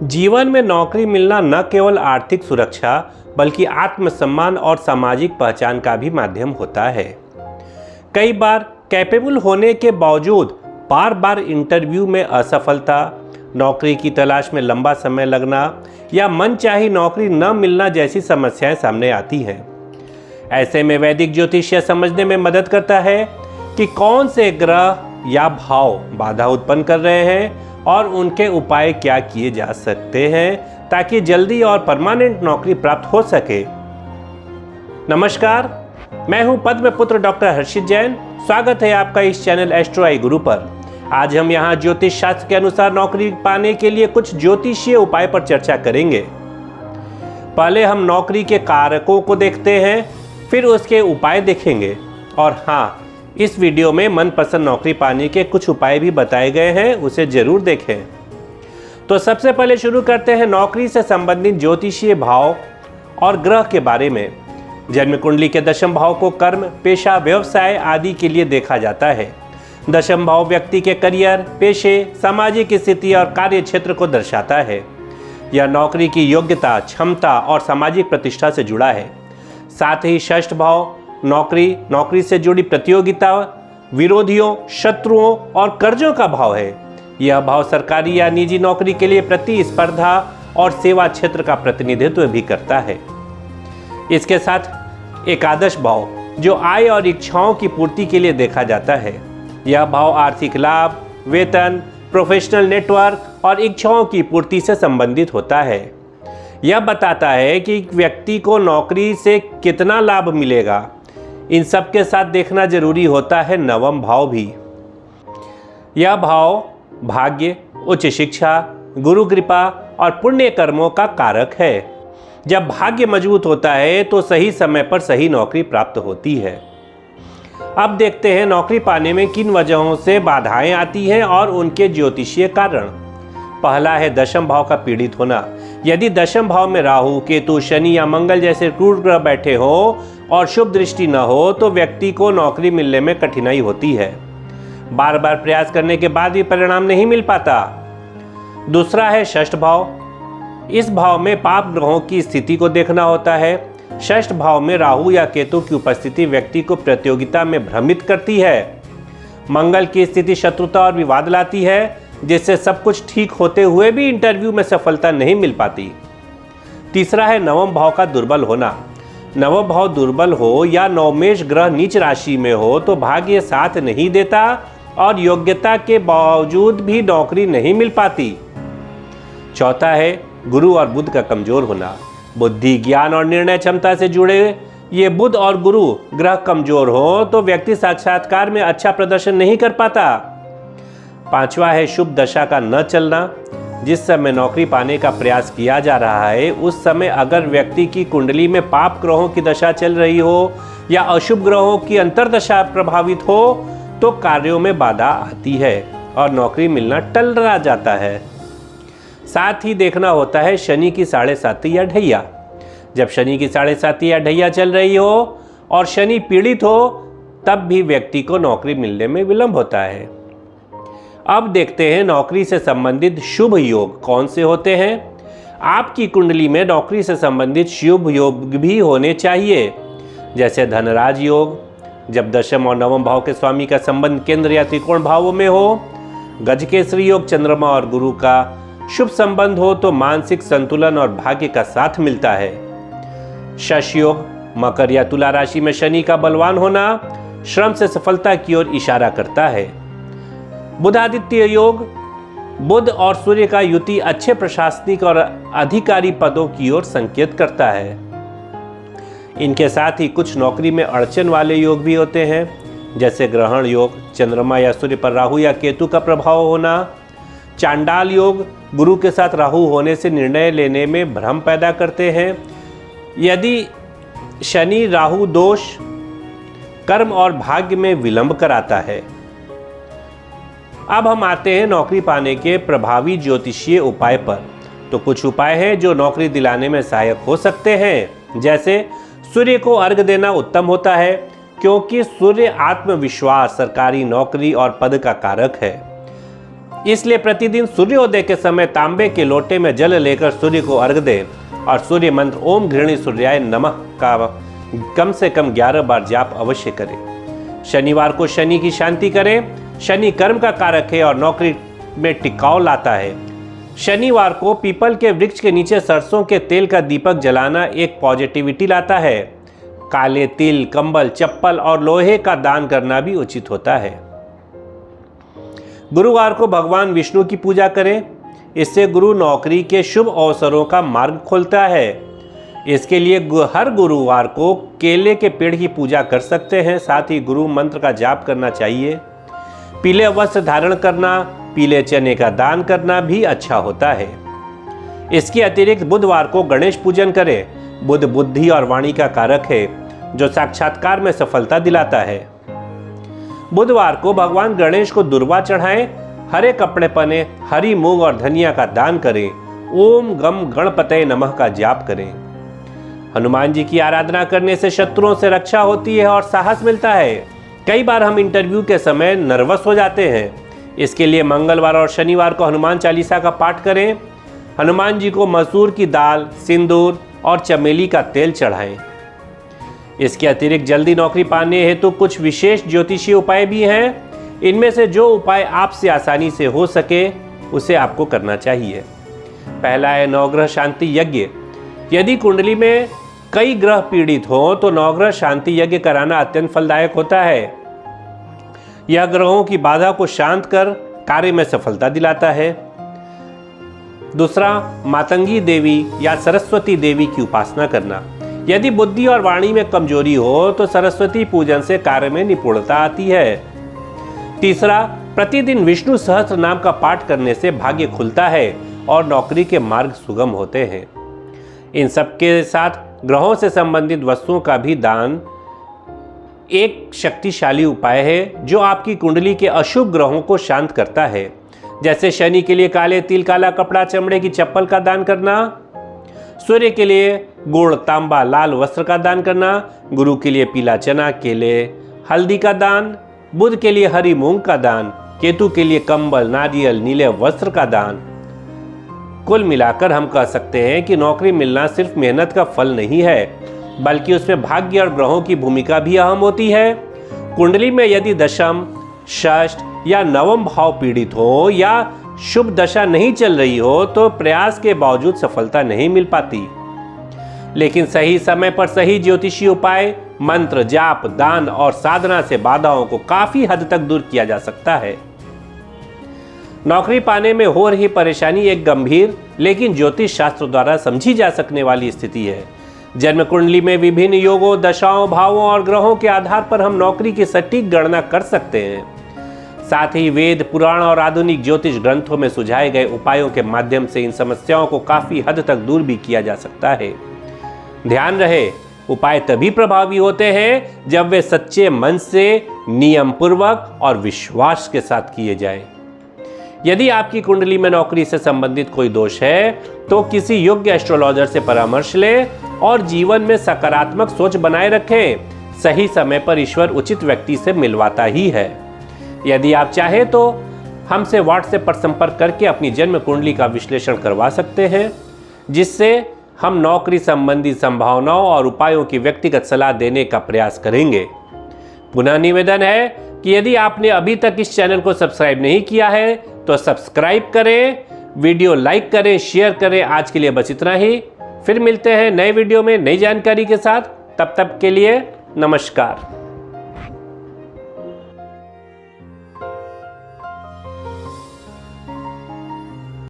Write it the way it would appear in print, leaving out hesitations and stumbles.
जीवन में नौकरी मिलना न केवल आर्थिक सुरक्षा बल्कि आत्मसम्मान और सामाजिक पहचान का भी माध्यम होता है। कई बार कैपेबल होने के बावजूद बार बार इंटरव्यू में असफलता, नौकरी की तलाश में लंबा समय लगना या मनचाही नौकरी न मिलना जैसी समस्याएं सामने आती हैं। ऐसे में वैदिक ज्योतिष्य समझने में मदद करता है कि कौन से ग्रह या भाव बाधा उत्पन्न कर रहे हैं और उनके उपाय क्या किए जा सकते हैं ताकि जल्दी और परमानेंट नौकरी प्राप्त हो सके। नमस्कार, मैं हूं पद्मपुत्र डॉक्टर हर्षित जैन। स्वागत है आपका इस चैनल एस्ट्रो आई गुरु पर। आज हम यहां ज्योतिष शास्त्र के अनुसार नौकरी पाने के लिए कुछ ज्योतिषीय उपाय पर चर्चा करेंगे। पहले हम नौकरी के कारकों को देखते हैं, फिर उसके उपाय देखेंगे। और हाँ, इस वीडियो में मनपसंद नौकरी पाने के कुछ उपाय भी बताए गए हैं, उसे जरूर देखें। तो सबसे पहले शुरू करते हैं नौकरी से संबंधित ज्योतिषीय भाव और ग्रह के बारे में। जन्म कुंडली के दशम भाव को कर्म, पेशा, व्यवसाय आदि के लिए देखा जाता है। दशम भाव व्यक्ति के करियर, पेशे, सामाजिक स्थिति और कार्य क्षेत्र को दर्शाता है। यह नौकरी की योग्यता, क्षमता और सामाजिक प्रतिष्ठा से जुड़ा है। साथ ही षष्ठ भाव नौकरी से जुड़ी प्रतियोगिता, विरोधियों, शत्रुओं और कर्जों का भाव है। यह भाव सरकारी या निजी नौकरी के लिए प्रतिस्पर्धा और सेवा क्षेत्र का प्रतिनिधित्व भी करता है। इसके साथ एकादश भाव जो आय और इच्छाओं की पूर्ति के लिए देखा जाता है। यह भाव आर्थिक लाभ, वेतन, प्रोफेशनल नेटवर्क और इच्छाओं की पूर्ति से संबंधित होता है। यह बताता है कि व्यक्ति को नौकरी से कितना लाभ मिलेगा। इन सब के साथ देखना जरूरी होता है नवम भाव भी। यह भाव भाग्य, उच्च शिक्षा, गुरु कृपा और पुण्य कर्मों का कारक है। जब भाग्य मजबूत होता है तो सही समय पर सही नौकरी प्राप्त होती है। अब देखते हैं नौकरी पाने में किन वजहों से बाधाएं आती हैं और उनके ज्योतिषीय कारण। पहला है दशम भाव का पीड़ित होना। यदि दशम भाव में राहु, केतु, शनि या मंगल जैसे क्रूर ग्रह बैठे हो और शुभ दृष्टि न हो तो व्यक्ति को नौकरी मिलने में कठिनाई होती है। बार बार प्रयास करने के बाद भी परिणाम नहीं मिल पाता। दूसरा है षष्ठ भाव। इस भाव में पाप ग्रहों की स्थिति को देखना होता है। षष्ठ भाव में राहु या केतु की उपस्थिति व्यक्ति को प्रतियोगिता में भ्रमित करती है। मंगल की स्थिति शत्रुता और विवाद लाती है, जिससे सब कुछ ठीक होते हुए भी इंटरव्यू में सफलता नहीं मिल पाती। तीसरा है नवम भाव का दुर्बल होना। नवम भाव दुर्बल हो या नवमेश ग्रह नीच राशि में हो तो भाग्य साथ नहीं देता और योग्यता के बावजूद भी नौकरी नहीं मिल पाती। चौथा है गुरु और बुध का कमजोर होना। बुद्धि, ज्ञान और निर्णय क्षमता से जुड़े ये बुध और गुरु ग्रह कमजोर हो तो व्यक्ति साक्षात्कार में अच्छा प्रदर्शन नहीं कर पाता। पांचवा है शुभ दशा का न चलना। जिस समय नौकरी पाने का प्रयास किया जा रहा है उस समय अगर व्यक्ति की कुंडली में पाप ग्रहों की दशा चल रही हो या अशुभ ग्रहों की अंतर्दशा प्रभावित हो तो कार्यों में बाधा आती है और नौकरी मिलना टल रहा जाता है। साथ ही देखना होता है शनि की 7.5 या ढैया। जब शनि की 7.5 या ढैया चल रही हो और शनि पीड़ित हो तब भी व्यक्ति को नौकरी मिलने में विलंब होता है। अब देखते हैं नौकरी से संबंधित शुभ योग कौन से होते हैं। आपकी कुंडली में नौकरी से संबंधित शुभ योग भी होने चाहिए, जैसे धनराज योग, जब दशम और नवम भाव के स्वामी का संबंध केंद्र या त्रिकोण भावों में हो। गजकेसरी योग, चंद्रमा और गुरु का शुभ संबंध हो तो मानसिक संतुलन और भाग्य का साथ मिलता है। शश योग, मकर या तुला राशि में शनि का बलवान होना श्रम से सफलता की ओर इशारा करता है। बुधादित्य योग, बुध और सूर्य का युति अच्छे प्रशासनिक और अधिकारी पदों की ओर संकेत करता है। इनके साथ ही कुछ नौकरी में अड़चन वाले योग भी होते हैं, जैसे ग्रहण योग, चंद्रमा या सूर्य पर राहु या केतु का प्रभाव होना। चांडाल योग, गुरु के साथ राहु होने से निर्णय लेने में भ्रम पैदा करते हैं। यदि शनि राहु दोष कर्म और भाग्य में विलंब कराता है। अब हम आते हैं नौकरी पाने के प्रभावी ज्योतिषीय उपाय पर। तो कुछ उपाय हैं जो नौकरी दिलाने में सहायक हो सकते हैं, जैसे सूर्य को अर्घ देना उत्तम होता है, क्योंकि सूर्य आत्मविश्वास, सरकारी नौकरी और पद का कारक है। इसलिए प्रतिदिन सूर्योदय के समय तांबे के लोटे में जल लेकर सूर्य को अर्घ दें और सूर्य मंत्र ओम घृणी सूर्याय नमः का कम से कम 11 बार जाप अवश्य करें। शनिवार को शनि की शांति करें। शनि कर्म का कारक है और नौकरी में टिकाव लाता है। शनिवार को पीपल के वृक्ष के नीचे सरसों के तेल का दीपक जलाना एक पॉजिटिविटी लाता है। काले तिल, कंबल, चप्पल और लोहे का दान करना भी उचित होता है। गुरुवार को भगवान विष्णु की पूजा करें। इससे गुरु नौकरी के शुभ अवसरों का मार्ग खोलता है। इसके लिए हर गुरुवार को केले के पेड़ की पूजा कर सकते हैं। साथ ही गुरु मंत्र का जाप करना चाहिए। पीले वस्त्र धारण करना, पीले चने का दान करना भी अच्छा होता है। इसके अतिरिक्त बुधवार को गणेश पूजन करें। बुध बुद्धि और वाणी का कारक है जो साक्षात्कार में सफलता दिलाता है। बुधवार को भगवान गणेश को दुर्वा चढ़ाएं। हरे कपड़े पहने, हरी मूंग और धनिया का दान करें। ओम गम गणपतये नमः का जाप करें। हनुमान जी की आराधना करने से शत्रुओं से रक्षा होती है और साहस मिलता है। कई बार हम इंटरव्यू के समय नर्वस हो जाते हैं। इसके लिए मंगलवार और शनिवार को हनुमान चालीसा का पाठ करें। हनुमान जी को मसूर की दाल, सिंदूर और चमेली का तेल चढ़ाएं। इसके अतिरिक्त जल्दी नौकरी पाने हेतु कुछ विशेष ज्योतिषीय उपाय भी हैं। इनमें से जो उपाय आपसे आसानी से हो सके उसे आपको करना चाहिए। पहला है नवग्रह शांति यज्ञ। यदि कुंडली में कई ग्रह पीड़ित हो तो नवग्रह शांति यज्ञ कराना अत्यंत फलदायक होता है। यह ग्रहों की बाधा को शांत कर कार्य में सफलता दिलाता है। दूसरा, मातंगी देवी या सरस्वती देवी की उपासना करना। यदि बुद्धि और वाणी में कमजोरी हो तो सरस्वती पूजन से कार्य में निपुणता आती है। तीसरा, प्रतिदिन विष्णु सहस्त्र नाम का पाठ करने से भाग्य खुलता है और नौकरी के मार्ग सुगम होते हैं। इन सबके साथ ग्रहों से संबंधित वस्तुओं का भी दान एक शक्तिशाली उपाय है जो आपकी कुंडली के अशुभ ग्रहों को शांत करता है। जैसे शनि के लिए काले तिल, काला कपड़ा, चमड़े की चप्पल का दान करना। सूर्य के लिए गुड़, तांबा, लाल वस्त्र का दान करना। गुरु के लिए पीला चना, केले, हल्दी का दान। बुध के लिए हरी मूंग का दान। केतु के लिए कंबल, नारियल, नीले वस्त्र का दान। कुल मिलाकर हम कह सकते हैं कि नौकरी मिलना सिर्फ मेहनत का फल नहीं है, बल्कि उसमें भाग्य और ग्रहों की भूमिका भी अहम होती है। कुंडली में यदि दशम, षष्ठ या नवम भाव पीड़ित हो या शुभ दशा नहीं चल रही हो तो प्रयास के बावजूद सफलता नहीं मिल पाती। लेकिन सही समय पर सही ज्योतिषीय उपाय, मंत्र, जाप, दान और साधना से बाधाओं को काफी हद तक दूर किया जा सकता है। नौकरी पाने में हो रही परेशानी एक गंभीर लेकिन ज्योतिष शास्त्र द्वारा समझी जा सकने वाली स्थिति है। जन्म कुंडली में विभिन्न योगों, दशाओं, भावों और ग्रहों के आधार पर हम नौकरी की सटीक गणना कर सकते हैं। साथ ही वेद, पुराण और आधुनिक ज्योतिष ग्रंथों में सुझाए गए उपायों के माध्यम से इन समस्याओं को काफी हद तक दूर भी किया जा सकता है। ध्यान रहे, उपाय तभी प्रभावी होते हैं जब वे सच्चे मन से, नियम पूर्वक और विश्वास के साथ किए जाएं। यदि आपकी कुंडली में नौकरी से संबंधित कोई दोष है तो किसी योग्य एस्ट्रोलॉजर से परामर्श लें और जीवन में सकारात्मक सोच बनाए रखें। सही समय पर ईश्वर उचित व्यक्ति से मिलवाता ही है। यदि आप चाहें तो हमसे व्हाट्सएप पर संपर्क करके अपनी जन्म कुंडली का विश्लेषण करवा सकते हैं, जिससे हम नौकरी संबंधी संभावनाओं और उपायों की व्यक्तिगत सलाह देने का प्रयास करेंगे। पुनः निवेदन है कि यदि आपने अभी तक इस चैनल को सब्सक्राइब नहीं किया है तो सब्सक्राइब करें, वीडियो लाइक करें, शेयर करें। आज के लिए बस इतना ही। फिर मिलते हैं नए वीडियो में नई जानकारी के साथ। तब तक के लिए नमस्कार।